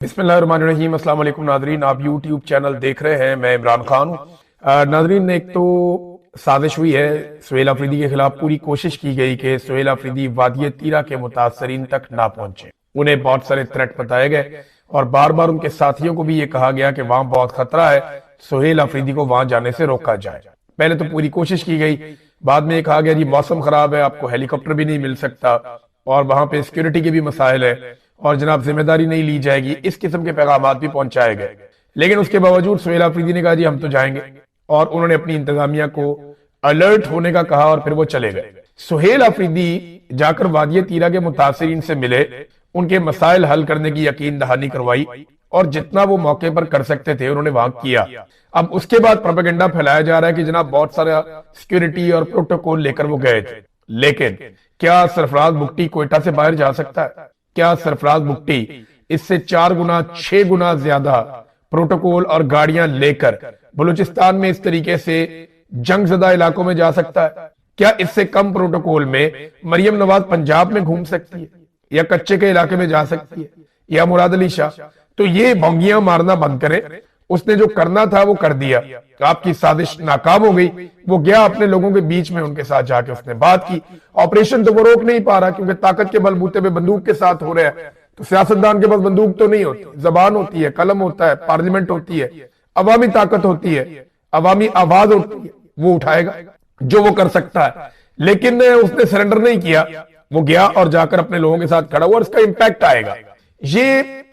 बिस्मिल्लाहिर्रहमानिर्रहीम। अस्सलाम वालेकुम नादरीन, आप यूट्यूब चैनल देख रहे हैं। मैं इमरान खान हूँ। नादरीन, एक तो साजिश हुई है सुहेल अफरीदी के खिलाफ। पूरी कोशिश की गई कि सुहेल अफरीदी वादिय तीरा के मुतासरीन तक ना पहुंचे। उन्हें बहुत सारे थ्रेट बताए गए और बार बार उनके साथियों को भी ये कहा गया कि वहां बहुत खतरा है, सुहेल अफरीदी को वहां जाने से रोका जाए। पहले तो पूरी कोशिश की गई, बाद में ये कहा गया जी मौसम खराब है, आपको हेलीकॉप्टर भी नहीं मिल सकता और वहां पे सिक्योरिटी के भी मसाइल है और जनाब जिम्मेदारी नहीं ली जाएगी। इस किस्म के पैगाम भी पहुंचाए गए, लेकिन उसके बावजूद सुहेल अफरीदी ने कहा जी हम तो जाएंगे और उन्होंने अपनी इंतजामिया को अलर्ट होने का कहा और फिर वो चले गए। सुहेल अफरीदी जाकर वादिय तीरा के मुतासरीन से मिले, उनके मसाइल हल करने की यकीन दहानी करवाई और जितना वो मौके पर कर सकते थे उन्होंने वहां किया। अब उसके बाद प्रोपेगेंडा फैलाया जा रहा है कि जनाब बहुत सारा सिक्योरिटी और प्रोटोकॉल लेकर वो गए थे, लेकिन क्या सरफराज बुगटी कोयटा से बाहर जा सकता है? क्या सरफराज बुगटी इससे 4 गुना 6 गुना ज्यादा प्रोटोकॉल और गाड़ियां लेकर बलूचिस्तान में इस तरीके से जंगजदा इलाकों में जा सकता है? क्या इससे कम प्रोटोकॉल में मरियम नवाज पंजाब में घूम सकती है या कच्चे के इलाके में जा सकती है या मुराद अली शाह? तो ये भोंगियां मारना बंद करें। उसने जो करना था वो कर दिया, आपकी साजिश नाकाम हो गई। वो गया अपने लोगों के बीच में, उनके साथ जाके उसने बात की। ऑपरेशन तो वो रोक नहीं पा रहा क्योंकि ताकत के बलबूते पे बंदूक के साथ हो रहा है। तो सियासतदान के पास बंदूक तो नहीं होती, जबान होती है, कलम होता है, पार्लियामेंट होती है, अवामी ताकत होती है, अवामी आवाज होती है। वो उठाएगा जो वो कर सकता है, लेकिन उसने सरेंडर नहीं किया। वो गया और जाकर अपने लोगों के साथ खड़ा हुआ और इसका इंपैक्ट आएगा। ये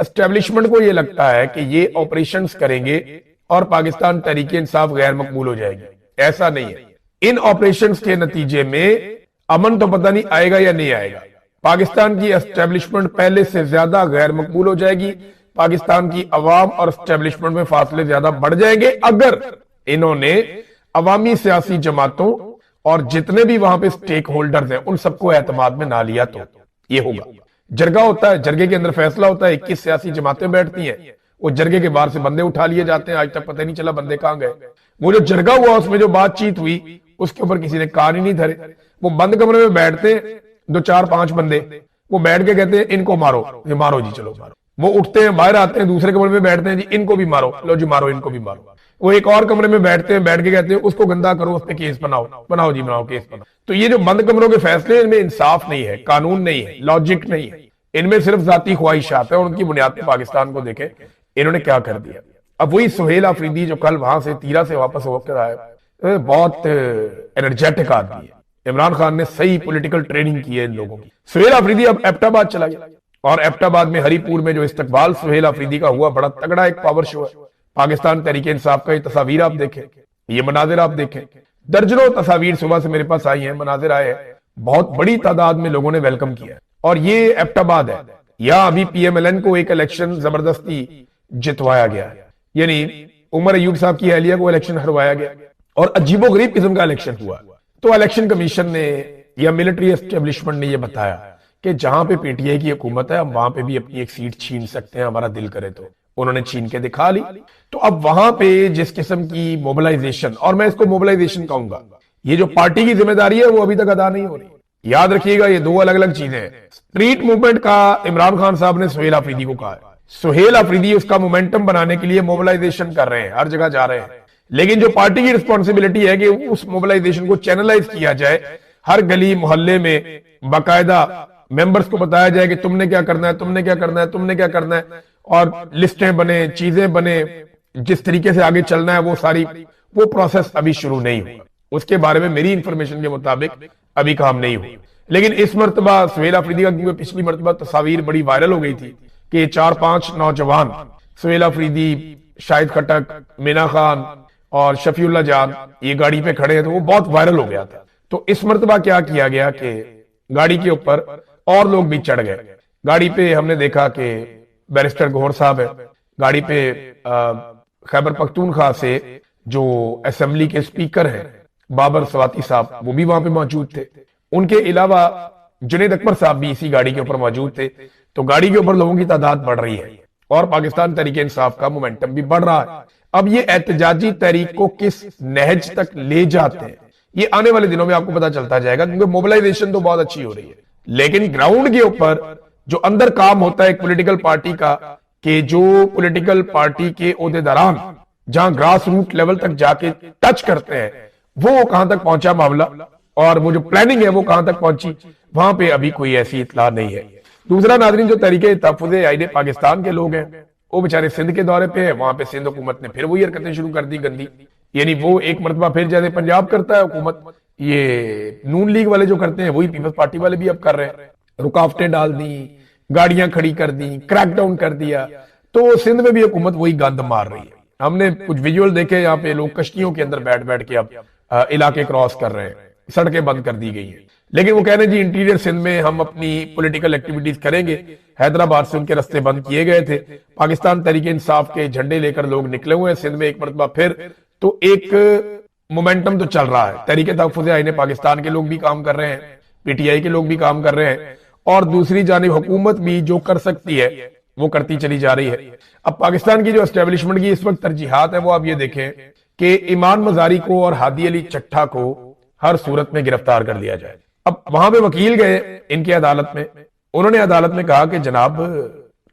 एस्टेब्लिशमेंट को ये लगता है कि ये ऑपरेशंस करेंगे और पाकिस्तान तहरीके इंसाफ गैर मकबूल हो जाएगी। ऐसा नहीं है। इन ऑपरेशंस के नतीजे में अमन तो पता नहीं आएगा या नहीं आएगा। पाकिस्तान की एस्टेब्लिशमेंट पहले से ज्यादा गैर मकबूल हो जाएगी। पाकिस्तान की अवाम और एस्टेब्लिशमेंट में फासले ज्यादा बढ़ जाएंगे अगर इन्होंने अवामी सियासी जमातों और जितने भी वहां पे स्टेक होल्डर्स हैं उन सबको एतमाद में ना लिया तो ये होगा। जरगा होता है, जरगे के अंदर फैसला होता है, 21 सियासी जमातें बैठती हैं, वो जरगे के बाहर से बंदे उठा लिए जाते हैं। आज तक पता नहीं चला बंदे कहां गए। वो जो जरगा हुआ उसमें जो बातचीत हुई उसके ऊपर किसी ने कान ही नहीं धरे। वो बंद कमरे में बैठते हैं 2 4 5 बंदे, वो बैठ के कहते हैं इनको मारो, ये मारो जी, चलो मारो। वो उठते हैं, बाहर आते हैं, दूसरे कमरे में बैठते हैं जी इनको भी मारो, लो जी मारो, इनको भी मारो। वो एक और कमरे में बैठते हैं, बैठ के कहते हैं उसको गंदा करो, उस पर केस बनाओ, बनाओ जी बनाओ, केस बनाओ। तो ये जो बंद कमरों के फैसले, इनमें इंसाफ नहीं है, कानून नहीं है, लॉजिक नहीं है, इनमें सिर्फ जाती ख्वाहिशात है और उनकी बुनियाद पर पाकिस्तान को देखे इन्होंने क्या कर दिया। अब वही सुहेल अफरीदी जो कल वहां से तीरा से वापस होकर आए, बहुत एनर्जेटिक आदमी है। इमरान खान ने सही पॉलिटिकल ट्रेनिंग की है इन लोगों की। सुहेल अफरीदी अब एबटाबाद चला गया और एबटाबाद में हरीपुर में जो इस्तकबाल सुहेल अफरीदी का हुआ, बड़ा तगड़ा एक पावर शो है। पाकिस्तान तहरीके इंसाफ का ये तस्वीर आप देखें, ये मनाजिर आप देखें। दर्जनों तस्वीर सुबह से मेरे पास आई हैं, मनाजिर आए हैं, बहुत बड़ी तादाद में लोगों ने वेलकम किया। और ये एबटाबाद है, यहाँ अभी पीएमएलएन को एक इलेक्शन जबरदस्ती जितवाया गया, यानी उमर अयूब साहब की अहलिया को इलेक्शन हरवाया गया और अजीबोगरीब किस्म का इलेक्शन हुआ। तो इलेक्शन कमीशन ने या मिलिट्री एस्टेब्लिशमेंट ने यह बताया कि जहां पे पीटीआई की हुकूमत है हम वहां पे भी अपनी एक सीट छीन सकते हैं, हमारा दिल करे तो। उन्होंने छीन के दिखा ली। तो अब वहां पे जिस किस्म की मोबिलाइजेशन, और मैं इसको मोबिलाइजेशन कहूंगा, ये जो पार्टी की जिम्मेदारी है वो अभी तक अदा नहीं हो रही। याद रखिएगा ये 2 अलग अलग चीजें हैं। स्ट्रीट मूवमेंट का इमरान खान साहब ने सुहेल अफरीदी को कहा है, सुहेल अफरीदी उसका मोमेंटम बनाने के लिए मोबिलाइजेशन कर रहे हैं, हर जगह जा रहे हैं। लेकिन जो पार्टी की रिस्पॉन्सिबिलिटी है कि उस मोबिलाइजेशन को चैनलाइज किया जाए, हर गली मोहल्ले में बाकायदा मेंबर्स को बताया जाए कि तुमने क्या करना है, तुमने क्या करना है, तुमने क्या करना है, और लिस्टें बने, चीजें बने, जिस तरीके से आगे चलना है वो प्रोसेस अभी शुरू नहीं हुआ। उसके बारे में मेरी इंफॉर्मेशन के मुताबिक अभी काम नहीं हुआ। लेकिन इस मरतबा सुहेल अफरीदी का, क्योंकि पिछली मरतबा तस्वीर बड़ी वायरल हो गई थी कि 4-5 नौजवान सुहेल अफरीदी, शाहिद खटक, मीना खान और शफीउल्लाह जान ये गाड़ी पे खड़े हैं, तो वो बहुत वायरल हो गया था। तो इस मरतबा क्या किया गया कि गाड़ी के ऊपर और लोग भी चढ़ गए। गाड़ी पे हमने देखा कि बैरिस्टर गौहर साहब है, गाड़ी पे खैबर पख्तूनख्वा से जो असेंबली के स्पीकर हैं बाबर सवाती साहब, वो भी वहां पे मौजूद थे। उनके अलावा जुनेद अकबर साहब भी इसी गाड़ी के ऊपर मौजूद थे। तो गाड़ी के ऊपर लोगों की तादाद बढ़ रही है और पाकिस्तान तहरीके इंसाफ का मोमेंटम भी बढ़ रहा है। अब ये एहतजाजी तहरीक को किस नहज तक ले जाते हैं ये आने वाले दिनों में आपको पता चलता जाएगा, क्योंकि मोबिलाइजेशन तो बहुत अच्छी हो रही है, लेकिन ग्राउंड के ऊपर जो अंदर काम होता है एक पॉलिटिकल पार्टी का कि जो पॉलिटिकल पार्टी के ओहदेदारान जहां ग्रास रूट लेवल तक जाके टच करते हैं, वो कहां तक पहुंचा मामला, और वो जो प्लानिंग है वो कहां तक पहुंची, वहां पे अभी कोई ऐसी इतला नहीं है। दूसरा नाज़रीन, जो तरीके तहफ़्फ़ुज़ आईन पाकिस्तान के लोग हैं वो बेचारे सिंध के दौरे पे है। वहां पे सिंध हुकूमत ने फिर वही हरकतें शुरू कर दी गंदी, यानी वो एक मरतबा फिर जैसे पंजाब करता है हुकूमत, ये नून लीग वाले जो करते हैं वही पीपल्स पार्टी वाले भी अब कर रहे हैं। रुकावटें डाल दी, गाड़ियां खड़ी कर दी, क्रैकडाउन कर दिया, तो सिंध में भी हुकूमत वही गंद मार रही है। हमने कुछ विजुअल देखे, यहाँ पे लोग कश्तियों के अंदर बैठ बैठ के अब इलाके क्रॉस कर रहे हैं, सड़कें बंद कर दी गई हैं। लेकिन वो कह रहे हैं जी इंटीरियर सिंध में हम अपनी पॉलिटिकल एक्टिविटीज करेंगे। हैदराबाद से उनके रास्ते बंद किए गए थे। पाकिस्तान तहरीक इंसाफ के झंडे लेकर लोग निकले हुए हैं सिंध में एक मरतबा फिर, तो एक मोमेंटम तो चल रहा है। तहरीक तहफ़्फ़ुज़ आईन पाकिस्तान के लोग भी काम कर रहे हैं, पीटीआई के लोग भी काम कर रहे हैं, और दूसरी जानिब हुकूमत भी जो कर सकती है वो करती चली जा रही है। अब पाकिस्तान की जो एस्टेब्लिशमेंट की इस वक्त तरजीहात है वो आप ये देखें कि ईमान मजारी को और हादी अली चट्टा को हर सूरत में गिरफ्तार कर लिया जाए। अब वहां पे वकील गए इनकी अदालत में, उन्होंने अदालत में कहा कि जनाब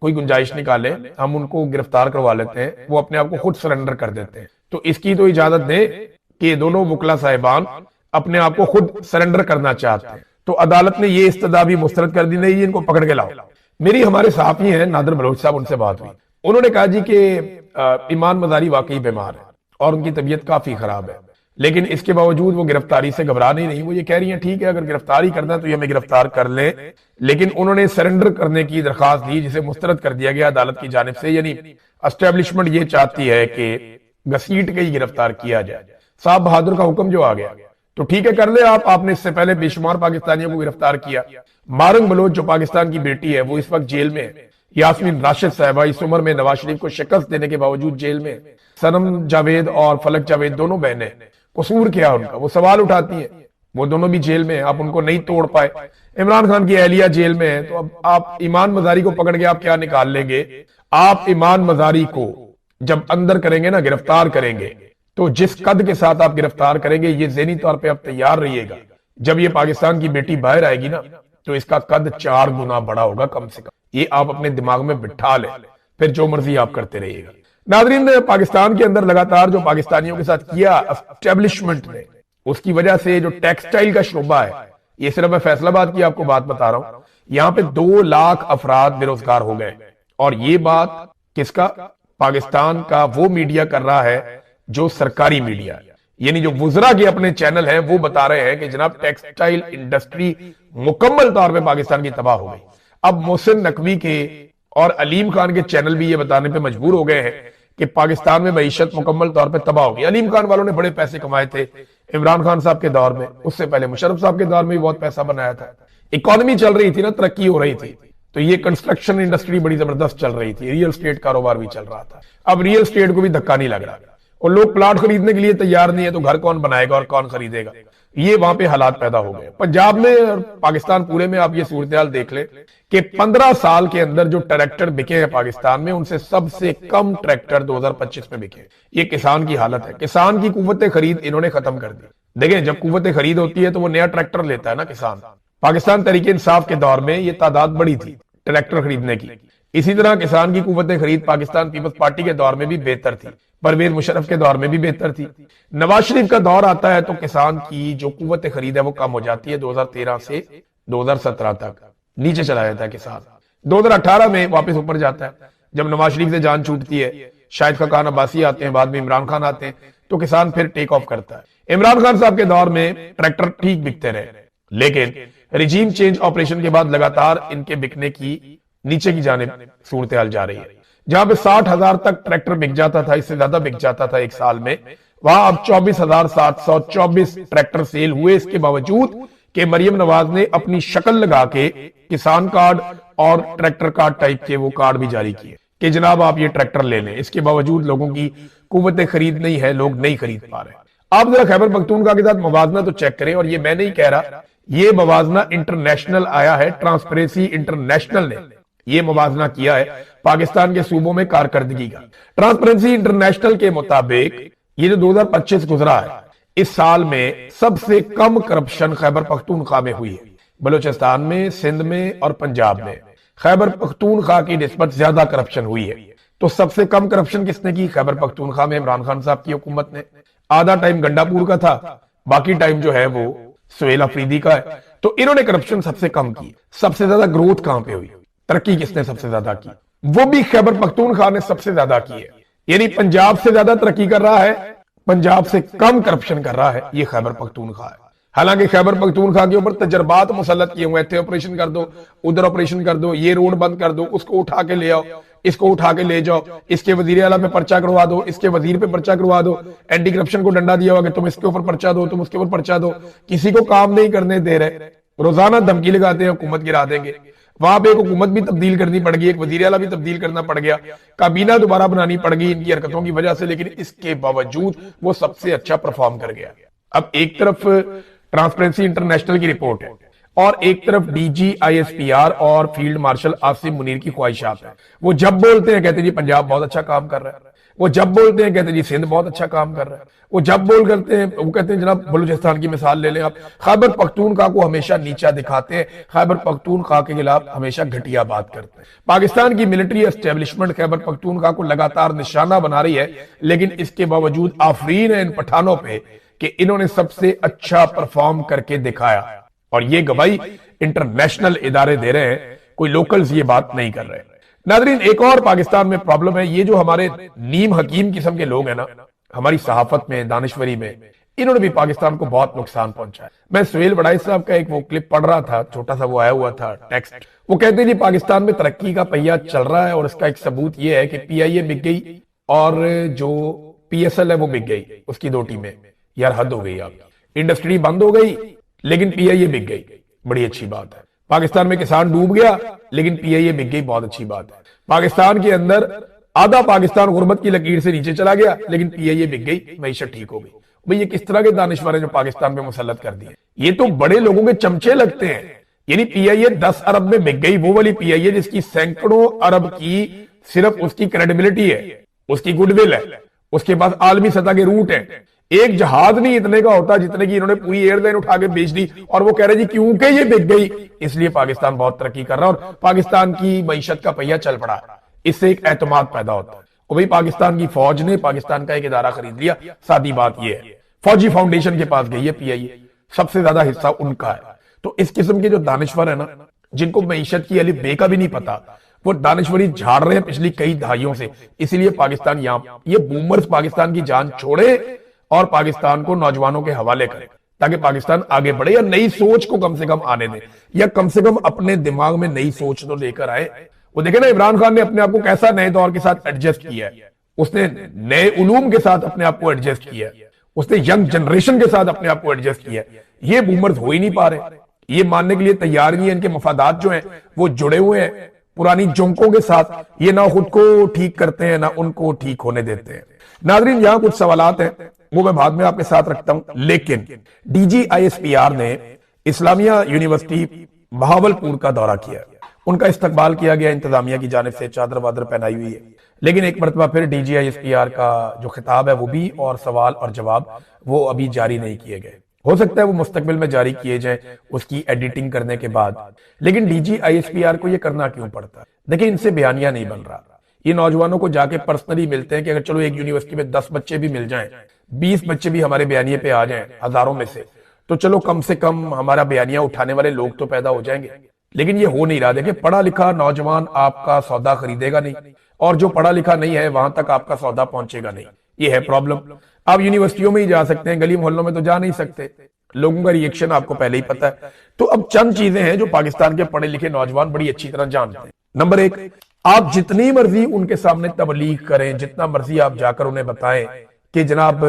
कोई गुंजाइश निकाले, हम उनको गिरफ्तार करवा लेते हैं, वो अपने आप को खुद सरेंडर कर देते हैं, तो इसकी तो इजाजत दें कि दोनों वकला साहिबान अपने आप को खुद सरेंडर करना चाहते हैं। तो अदालत ने ये इस्तदा भी मुस्तरद कर दी, नहीं इनको पकड़ के लाओ। मेरी हमारे सहाफी हैं नादिर बलोच साहब, उनसे बात हुई, उन्होंने कहा जी कि ईमान मजारी वाकई बीमार है और उनकी तबीयत काफी खराब है, लेकिन इसके बावजूद वो गिरफ्तारी से घबरा नहीं। वो ये कह रही हैं ठीक है अगर गिरफ्तारी करना है तो ये हमें गिरफ्तार कर लें, लेकिन उन्होंने सरेंडर करने की दरखास्त दी जिसे मुस्तरद कर दिया गया अदालत की जानिब से। यानी एस्टेब्लिशमेंट ये चाहती है कि घसीट के ही गिरफ्तार किया जाए। साहब बहादुर का हुक्म जो आ गया तो ठीक है कर ले आप, आपने इससे पहले बेशुमार पाकिस्तानियों को गिरफ्तार किया। मारंग बलोच जो पाकिस्तान की बेटी है वो इस वक्त जेल में है। यास्मीन राशिद साहिबा इस उम्र में नवाज शरीफ को शिकस्त देने के बावजूद जेल में। सनम जावेद और फलक जावेद दोनों बहनें, कसूर क्या उनका, वो सवाल उठाती हैं, वो दोनों भी जेल में है, आप उनको नहीं तोड़ पाए। इमरान खान की अहलिया जेल में है, तो अब आप ईमान मजारी को पकड़ के आप क्या निकाल लेंगे? आप ईमान मजारी को जब अंदर करेंगे ना, गिरफ्तार करेंगे, तो जिस कद के साथ आप गिरफ्तार करेंगे ये ज़हनी तौर पे आप तैयार रहिएगा, जब ये पाकिस्तान की बेटी बाहर आएगी ना तो इसका कद 4 गुना बड़ा होगा कम से कम। ये आप अपने दिमाग में बिठा लें, फिर जो मर्जी आप करते रहिएगा। नाज़रीन, पाकिस्तान के अंदर लगातार जो पाकिस्तानियों के साथ किया एस्टेब्लिशमेंट ने, उसकी वजह से जो टेक्सटाइल का शोबा है, ये सिर्फ मैं फैसलाबाद की आपको बात बता रहा हूं, यहां पे 2 लाख अफराद बेरोजगार हो गए। और ये बात किसका? पाकिस्तान का वो मीडिया कर रहा है जो सरकारी मीडिया है, यानी जो वुजरा के अपने चैनल हैं वो बता रहे हैं कि जनाब टेक्सटाइल इंडस्ट्री मुकम्मल तौर पे पाकिस्तान की तबाह हो गई। अब मोहसिन नकवी के और अलीम खान के चैनल भी ये बताने पे मजबूर हो गए हैं कि पाकिस्तान में मईशत मुकम्मल तौर पे तबाह हो गई। अलीम खान वालों ने बड़े पैसे कमाए थे इमरान खान साहब के दौर में, उससे पहले मुशर्रफ साहब के दौर में भी बहुत पैसा बनाया था, इकोनॉमी चल रही थी ना, तरक्की हो रही थी, तो ये कंस्ट्रक्शन इंडस्ट्री बड़ी जबरदस्त चल रही थी, रियल स्टेट कारोबार भी चल रहा था। अब रियल स्टेट को भी धक्का नहीं लग रहा और लोग प्लाट खरीदने के लिए तैयार नहीं है, तो घर कौन बनाएगा और कौन खरीदेगा? ये वहां पे हालात पैदा हो गए। पंजाब में और पाकिस्तान पूरे में आप ये सूरत देख ले कि 15 साल के अंदर जो ट्रैक्टर बिके हैं पाकिस्तान में, उनसे सबसे कम ट्रैक्टर 2025 में बिके। ये किसान की हालत है। किसान की कुव्वत खरीद इन्होंने खत्म कर दी। देखें, जब कुव्वत खरीद होती है तो वो नया ट्रैक्टर लेता है ना किसान। पाकिस्तान तहरीक इंसाफ के दौर में ये तादाद बड़ी थी ट्रैक्टर खरीदने की। इसी तरह किसान की कुव्वत खरीद पाकिस्तान पीपल्स पार्टी के दौर में भी बेहतर थी, परवेज मुशर्रफ के दौर में भी बेहतर थी। नवाज शरीफ का दौर आता है तो किसान की जो कुव्वत खरीद है वो कम हो जाती है। 2013 से 2017 तक नीचे चला जाता है किसान। 2018 में वापस ऊपर जाता है जब नवाज शरीफ से जान छूटती है, शाहिद खान अब्बासी आते हैं, बाद में इमरान खान आते हैं, तो किसान फिर टेक ऑफ करता है। इमरान खान साहब के दौर में ट्रैक्टर ठीक बिकते रहे, लेकिन रिजीम चेंज ऑपरेशन के बाद लगातार इनके बिकने की नीचे की जानिब सूरत हाल जा रही है। जहां पे 60,000 तक ट्रैक्टर बिक जाता था, इससे ज्यादा बिक जाता था एक साल में, वहां अब 24,724 ट्रैक्टर सेल हुए। इसके बावजूद कि मरियम नवाज ने अपनी शक्ल लगा के किसान कार्ड और ट्रैक्टर कार्ड टाइप के वो कार्ड भी जारी किए कि जनाब आप ये ट्रैक्टर ले लें। इसके बावजूद लोगों की कुव्वत खरीद नहीं है, लोग नहीं खरीद पा रहे। आप जरा खैबर पख्तूनख्वा के साथ मवाजना तो चेक करें, और ये मैं नहीं कह रहा, ये मवाजना इंटरनेशनल आया है, ट्रांसपेरेंसी इंटरनेशनल ने ये मवाजना किया है पाकिस्तान के सूबों में कारकर्दगी का। ट्रांसपेरेंसी इंटरनेशनल के मुताबिक ये जो 2025 गुजरा है, इस साल में सबसे कम करप्शन खैबर पख्तूनख्वा में हुई है, बलूचिस्तान में, सिंध में और पंजाब में। खैबर पख्तूनख्वा की निस्बत ज्यादा करप्शन हुई है। तो सबसे कम करप्शन किसने की? खैबर पख्तूनख्वा में इमरान खान साहब की हुकूमत ने। आधा टाइम गंडापुर का था, बाकी टाइम जो है वो सुहेल अफरीदी का है। तो इन्होंने करप्शन सबसे कम की। सबसे ज्यादा ग्रोथ कहां पे हुई, तरक्की किसने सबसे ज्यादा की? वो भी खैबर पख्तूनख्वा ने सबसे ज्यादा की है। यानी पंजाब से ज्यादा तरक्की कर रहा है, पंजाब से कम करप्शन कर रहा है, ये खैबर पख्तूनख्वा है। हालांकि खैबर पख्तूनख्वा के ऊपर तजर्बात मुसल्लत किए हुए थे, ऑपरेशन कर दो, उधर ऑपरेशन कर दो, ये रोड बंद कर दो, उसको उठा के ले आओ, इसको उठा के ले जाओ, इसके वजीर आला पे पर्चा करवा दो, इसके वजीर पे पर्चा करवा दो, एंटी करप्शन को डंडा दिया हुआ कि तुम इसके ऊपर पर्चा दो, तुम उसके ऊपर पर्चा दो। किसी को काम नहीं करने दे रहे, रोजाना धमकी लगाते हैं हुकूमत गिरा देंगे। वहां पे एक हुकूमत भी तब्दील करनी पड़ गई, एक वजीर आला भी तब्दील करना पड़ गया, काबीना दोबारा बनानी पड़ गई इनकी हरकतों की वजह से, लेकिन इसके बावजूद वो सबसे अच्छा परफॉर्म कर गया। अब एक तरफ ट्रांसपेरेंसी इंटरनेशनल की रिपोर्ट है और एक तरफ डीजी आईएसपीआर और फील्ड मार्शल आसिम मुनीर की ख्वाहिशात है। वो जब बोलते हैं कहते जी पंजाब बहुत अच्छा काम कर रहा है, वो जब बोलते हैं कहते जी सिंध बहुत अच्छा काम कर रहा है, वो जब बोल करते हैं वो कहते हैं जनाब बलूचिस्तान की मिसाल ले लें आप, खैबर पख्तूनख्वा को हमेशा नीचा दिखाते हैं, खैबर पख्तूनख्वा के खिलाफ हमेशा घटिया बात करते हैं। पाकिस्तान की मिलिट्री एस्टेब्लिशमेंट खैबर पख्तूनख्वा को लगातार निशाना बना रही है, लेकिन इसके बावजूद आफरीन है इन पठानों पे कि इन्होंने सबसे अच्छा परफॉर्म करके दिखाया, और ये गवाही इंटरनेशनल इदारे दे रहे हैं, कोई लोकल्स ये बात नहीं कर रहे। नाज़रीन, एक और पाकिस्तान में प्रॉब्लम है, ये जो हमारे नीम हकीम किस्म के लोग हैं ना, हमारी सहाफत में, दानिशवरी में, इन्होंने भी पाकिस्तान को बहुत नुकसान पहुंचाया। मैं सुहेल वड़ाई साहब का एक वो क्लिप पढ़ रहा था, छोटा सा वो आया हुआ था टेक्स्ट, वो कहते जी पाकिस्तान में तरक्की का पहिया चल रहा है और इसका एक सबूत ये है कि पीआईए बिक गई और जो पीएसएल है वो बिक गई, उसकी दो टीमें। यार हद हो गई, आप इंडस्ट्री बंद हो गई लेकिन पीआईए बिक गई, बड़ी अच्छी बात है। पाकिस्तान में किसान डूब गया लेकिन पीआईए बिक गई, बहुत अच्छी बात है। पाकिस्तान के अंदर आधा पाकिस्तान गुर्बत की लकीर से नीचे चला गया लेकिन पीआईए बिक गई, मईशत ठीक हो गई। भाई ये किस तरह के दानिशवर हैं जो पाकिस्तान पे मुसल्लत कर दिए? ये तो बड़े लोगों के चमचे लगते हैं। यानी पीआईए 10 अरब में बिक गई, वो वाली पीआईए जिसकी सैकड़ों अरब की सिर्फ उसकी क्रेडिबिलिटी है, उसकी गुडविल है, उसके पास आलमी सतह के रूट है। एक जहाज नहीं इतने का होता जितने की इन्होंने पूरी एयरलाइन उठा के बेच दी, और वो कह रहे जी क्योंकि ये बिक गई इसलिए पाकिस्तान बहुत तरक्की कर रहा है और पाकिस्तान की मईशत का पहिया चल पड़ा। इससे एक एतमाद पैदा होता है। और भाई पाकिस्तान की फौज ने पाकिस्तान का एक इदारा खरीद लिया, सादी बात यह है, फौजी फाउंडेशन के पास गई है पीआईए, सबसे ज्यादा हिस्सा उनका है। तो इस किस्म के जो दानिशवर है ना, जिनको मईशत की अलिफ बे का भी नहीं पता, वो दानिशवरी झाड़ रहे हैं पिछली कई दहाइयों से। इसीलिए पाकिस्तान यहां, ये बूमर्स पाकिस्तान की जान छोड़े और पाकिस्तान को नौजवानों के हवाले करें ताकि पाकिस्तान आगे बढ़े, या नई सोच को कम से कम आने दें, या कम से कम अपने दिमाग में नई सोच तो लेकर आए। वो देखे ना इमरान खान ने अपने आप को कैसा नए दौर के साथ एडजस्ट किया है, उसने नए उलूम के साथ अपने आप को एडजस्ट किया है, उसने यंग जनरेशन के साथ अपने आप को एडजस्ट किया है। ये बूमर्स हो ही नहीं पा रहे, ये मानने के लिए तैयार नहीं है। इनके मफादात जो हैं वो जुड़े हुए हैं पुरानी जोंकों के साथ, ये ना खुद को ठीक करते हैं ना उनको ठीक होने देते हैं। नाज़रीन, यहां कुछ सवालात हैं वो मैं बाद में आपके साथ रखता हूं, लेकिन डीजी आईएसपीआर ने इस्लामिया यूनिवर्सिटी बहावलपुर का दौरा किया, उनका इस्तकबाल किया गया इंतजामिया की जानिब से, चादर वादर पहनाई हुई है, लेकिन एक मरतबा फिर डीजी आईएसपीआर का जो खिताब है वो भी, और सवाल और जवाब वो अभी जारी नहीं किए गए। हो सकता है वो मुस्तकबिल में जारी किए जाएं उसकी एडिटिंग करने के बाद, लेकिन डीजी आईएसपीआर को ये करना क्यों पड़ता है? देखिए, इनसे बयानिया नहीं बन रहा। ये नौजवानों को जाके पर्सनली मिलते हैं कि अगर चलो एक यूनिवर्सिटी में 10 बच्चे भी मिल जाएं, 20 बच्चे भी हमारे बयानिए पे आ जाएं हजारों में से, तो चलो कम से कम हमारा बयानिया उठाने वाले लोग तो पैदा हो जाएंगे। लेकिन ये हो नहीं रहा। देखिए, पढ़ा लिखा नौजवान आपका सौदा खरीदेगा नहीं, और जो पढ़ा लिखा नहीं है वहां तक आपका सौदा पहुंचेगा नहीं। ये है प्रॉब्लम। आप यूनिवर्सिटियों में ही जा सकते हैं, गली मोहल्लों में तो जा नहीं सकते। लोगों का रिएक्शन आपको पहले ही पता है। तो अब चंद चीजें हैं जो पाकिस्तान के पढ़े लिखे नौजवान बड़ी अच्छी तरह जानते हैं। नंबर 1, आप जितनी मर्जी उनके सामने तबलीग करें, जितना मर्जी आप जाकर उन्हें बताएं कि जनाब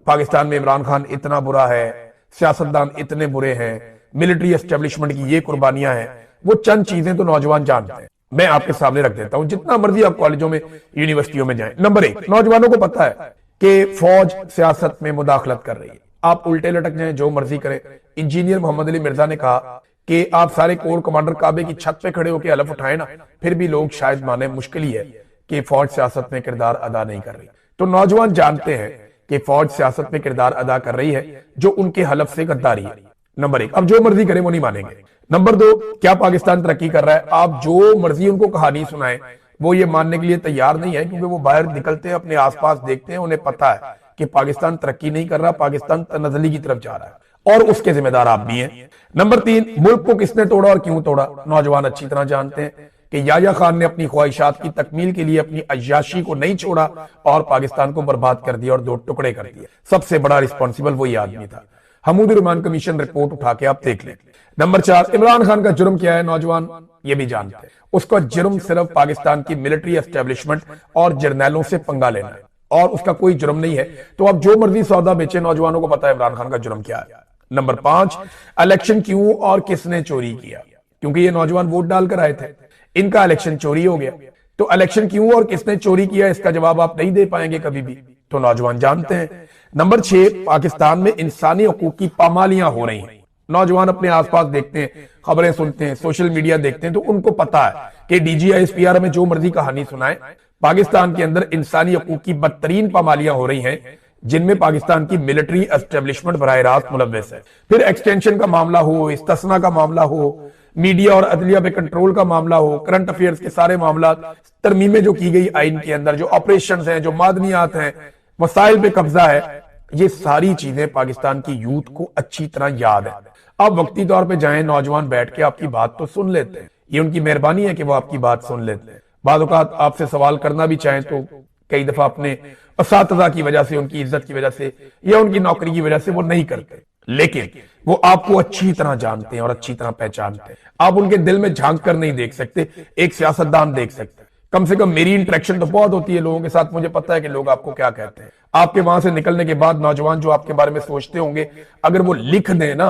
पाकिस्तान में इमरान खान इतना बुरा है, सियासतदान इतने बुरे हैं, मिलिट्री एस्टेब्लिशमेंट की ये कुर्बानियां हैं, वो चंद चीजें तो नौजवान जानते हैं। मैं आपके सामने रख देता हूं, जितना मर्जी आप कॉलेजों में यूनिवर्सिटियों में जाएं। नंबर 1, नौजवानों को पता है कि फौज सियासत में मुदाखलत कर रही है। आप उल्टे लटक जाएं, जो मर्जी करें। इंजीनियर मोहम्मद अली मिर्जा ने कहा कि आप सारे कोर कमांडर काबे की छत पे खड़े होकर हलफ उठाए ना, फिर भी लोग शायद माने, मुश्किल ही है कि फौज सियासत में किरदार अदा नहीं कर रही। तो नौजवान जानते हैं कि फौज सियासत में किरदार अदा कर रही है, जो उनके हलफ से गद्दारी है। नंबर 1, अब जो मर्जी करें वो नहीं मानेंगे। नंबर 2, क्या पाकिस्तान तरक्की कर रहा है? आप जो मर्जी उनको कहानी सुनाएं, वो ये मानने के लिए तैयार नहीं है, क्योंकि वो बाहर निकलते हैं, अपने आसपास देखते हैं, उन्हें पता है कि पाकिस्तान तरक्की नहीं कर रहा, पाकिस्तान तनज़्ज़ुली की तरफ जा रहा है, और उसके जिम्मेदार आप भी हैं। नंबर 3, मुल्क को किसने तोड़ा और क्यों तोड़ा? नौजवान अच्छी तरह जानते हैं कि याह्या खान ने अपनी ख्वाहिशात की तकमील के लिए अपनी अय्याशी को नहीं छोड़ा और पाकिस्तान को बर्बाद कर दिया और 2 टुकड़े कर दिए। सबसे बड़ा रिस्पॉन्सिबल वही आदमी था। हमूद रहमान कमीशन रिपोर्ट उठा के आप देख लें। नंबर 4, इमरान खान का जुर्म क्या है? नौजवान ये भी जानते हैं, उसका जुर्म सिर्फ पाकिस्तान की मिलिट्री एस्टेब्लिशमेंट और जर्नैलों से पंगा लेना है, और उसका कोई जुर्म नहीं है। तो आप जो मर्जी सौदा बेचे, नौजवानों को पता है इमरान खान का जुर्म क्या है। नंबर 5, इलेक्शन क्यों और किसने चोरी किया? क्योंकि ये नौजवान वोट डालकर आए थे, इनका इलेक्शन चोरी हो गया। तो इलेक्शन क्यों और किसने चोरी किया, इसका जवाब आप नहीं दे पाएंगे कभी भी, तो नौजवान जानते हैं। नंबर 6, पाकिस्तान में इंसानी हकूक की पामालियां हो रही हैं। नौजवान अपने आसपास देखते हैं, खबरें सुनते हैं, सोशल मीडिया देखते हैं, तो उनको पता है कि DGISPR में जो मर्जी कहानी सुनाए, पाकिस्तान के अंदर इंसानी हकूक की बदतरीन पामालियां हो रही हैं, जिनमें पाकिस्तान की मिलिट्री एस्टेब्लिशमेंट बराह रास्त मुलव्वस है। फिर एक्सटेंशन का मामला हो, इस्तिस्ना का मामला हो, मीडिया और अदलिया पे कंट्रोल का मामला हो, करंट अफेयर्स के सारे मामला, तरमीमें जो की गई आइन के अंदर, जो ऑपरेशंस हैं, जो मादनियात हैं, वसाइल पे कब्जा है, ये सारी चीजें पाकिस्तान की यूथ को अच्छी तरह याद है। अब वक्ती तौर पे जाएं, नौजवान बैठ के आपकी बात तो सुन लेते हैं, ये उनकी मेहरबानी है कि वो आपकी बात सुन लेते हैं। बाद औक़ात आपसे सवाल करना भी चाहें तो कई दफा अपने असातिज़ा की वजह से, उनकी इज्जत की वजह से या उनकी नौकरी की वजह से वो नहीं करते, लेकिन वो आपको अच्छी तरह जानते हैं और अच्छी तरह पहचानते हैं। आप उनके दिल में झांक कर नहीं देख सकते, एक सियासतदान देख सकते हैं। कम से कम मेरी इंटरेक्शन तो बहुत होती है लोगों के साथ, मुझे पता है कि लोग आपको क्या कहते हैं। आपके वहां से निकलने के बाद नौजवान जो आपके बारे में सोचते होंगे, अगर वो लिख दें ना,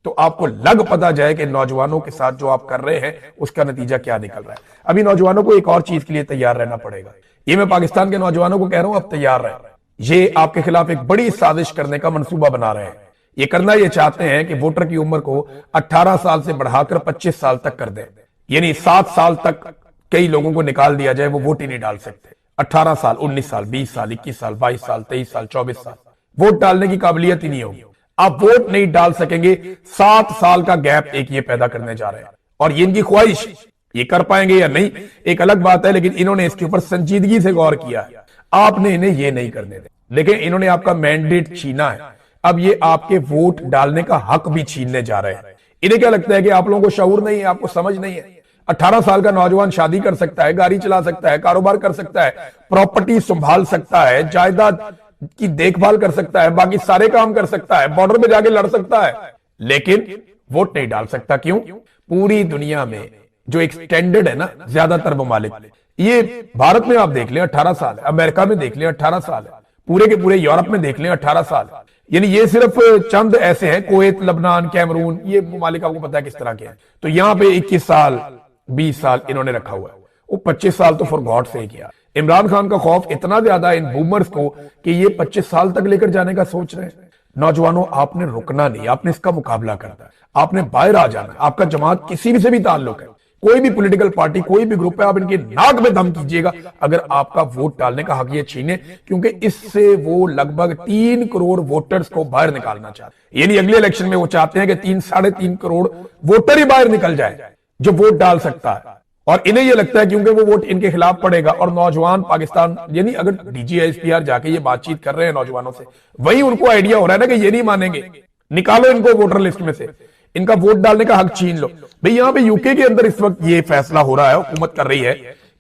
तो आपको लग पता जाए कि नौजवानों के साथ जो आप कर रहे हैं उसका नतीजा क्या निकल रहा है। अभी नौजवानों को एक और चीज के लिए तैयार रहना पड़ेगा। ये मैं पाकिस्तान के नौजवानों को कह रहा हूं, आप तैयार रहें। ये आपके खिलाफ एक बड़ी साजिश करने का मंसूबा बना रहे हैं। ये करना ये चाहते हैं कि वोटर की उम्र को 18 साल से बढ़ाकर 25 साल तक कर दें, यानी 7 साल तक कई लोगों को निकाल दिया जाए, वो वोट ही नहीं डाल सकते। 18 साल, 19 साल, 20 साल, 21 साल, 22 साल, 23 साल, 24 साल, वोट डालने की काबिलियत ही नहीं होगी। आप वोट नहीं डाल सकेंगे। 7 साल का गैप एक ये पैदा करने जा रहे हैं, और ये इनकी ख्वाहिश, ये कर पाएंगे या नहीं एक अलग बात है, लेकिन इन्होंने इसके ऊपर संजीदगी से गौर किया है। आपने इन्हें ये नहीं करने दे, लेकिन इन्होंने आपका मैंडेट छीना है। अब ये आपके वोट डालने का हक भी छीनने जा रहे हैं। इन्हें क्या लगता है कि आप लोगों को शऊर नहीं है, आपको समझ नहीं है। 18 साल का नौजवान शादी कर सकता है, गाड़ी चला सकता है, कारोबार कर सकता है, प्रॉपर्टी संभाल सकता है, जायदाद की देखभाल कर सकता है, बाकी सारे काम कर सकता है, बॉर्डर पे जाके लड़ सकता है, लेकिन वोट नहीं डाल सकता। क्यों? पूरी दुनिया में जो एक स्टैंडर्ड है ना, ज्यादातर ममालिक, ये भारत में आप देख लें 18 साल है, अमेरिका में देख लें 18 साल है, पूरे के पूरे यूरोप में देख लें 18 साल, यानी ये सिर्फ चंद ऐसे हैं, कुवैत, लबनान, कैमरून, ये ममालिक आपको पता है किस तरह के हैं। तो यहां पे 21 साल 20 साल इन्होंने रखा हुआ है, वो 25 साल तो फॉर गॉड से किया। इमरान खान का खौफ इतना ज्यादा इन बूमर्स को कि ये 25 साल तक लेकर जाने का सोच रहे हैं। नौजवानों, आपने रुकना नहीं, आपने इसका मुकाबला करना है, आपने बाहर आ जाना है। आपका जमात किसी भी से भी ताल्लुक है, कोई भी पॉलिटिकल पार्टी, कोई भी ग्रुप है, आप इनकी नाक में दम कीजिएगा अगर आपका वोट डालने का हक ये छीने, क्योंकि इससे वो लगभग 3 करोड़ वोटर्स को बाहर निकालना चाहते हैं। यानी अगले इलेक्शन में वो चाहते हैं कि 3-3.5 करोड़ वोटर ही बाहर निकल जाए जो वोट डाल सकता है, और इन्हें यह लगता है क्योंकि वो वोट इनके खिलाफ पड़ेगा। और नौजवान पाकिस्तान, यानी अगर DGISPR जाके ये बातचीत कर रहे हैं नौजवानों से, वही उनको आइडिया हो रहा है ना कि ये नहीं मानेंगे, निकालो इनको वोटर लिस्ट में से, इनका वोट डालने का हक छीन लो। भाई यहां पे यूके के अंदर इस वक्त ये फैसला हो रहा है, हुकूमत कर रही है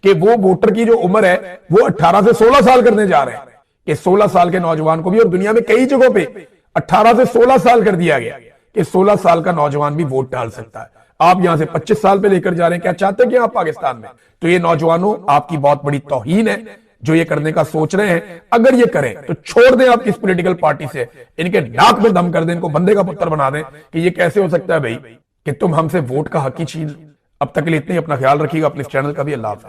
कि वो वोटर की जो उम्र है वो 18 से 16 साल करने जा रहे हैं, कि 16 साल के नौजवान को भी, और दुनिया में कई जगहों पे 18 से 16 साल कर दिया गया कि 16 साल का नौजवान भी वोट डाल सकता है। आप यहां से 25 साल पे लेकर जा रहे हैं। क्या चाहते हैं कि आप पाकिस्तान में? तो ये नौजवानों, आपकी बहुत बड़ी तौहीन है जो ये करने का सोच रहे हैं। अगर ये करें तो छोड़ दें आप इस पॉलिटिकल पार्टी से, इनके नाक में दम कर दें, इनको बंदे का पुत्र बना दें कि ये कैसे हो सकता है भाई कि तुम हमसे वोट का हक ही छीन। अब तक के लिए इतने, अपना ख्याल रखिएगा, अपने इस चैनल का भी। अल्लाह हाफ़िज़।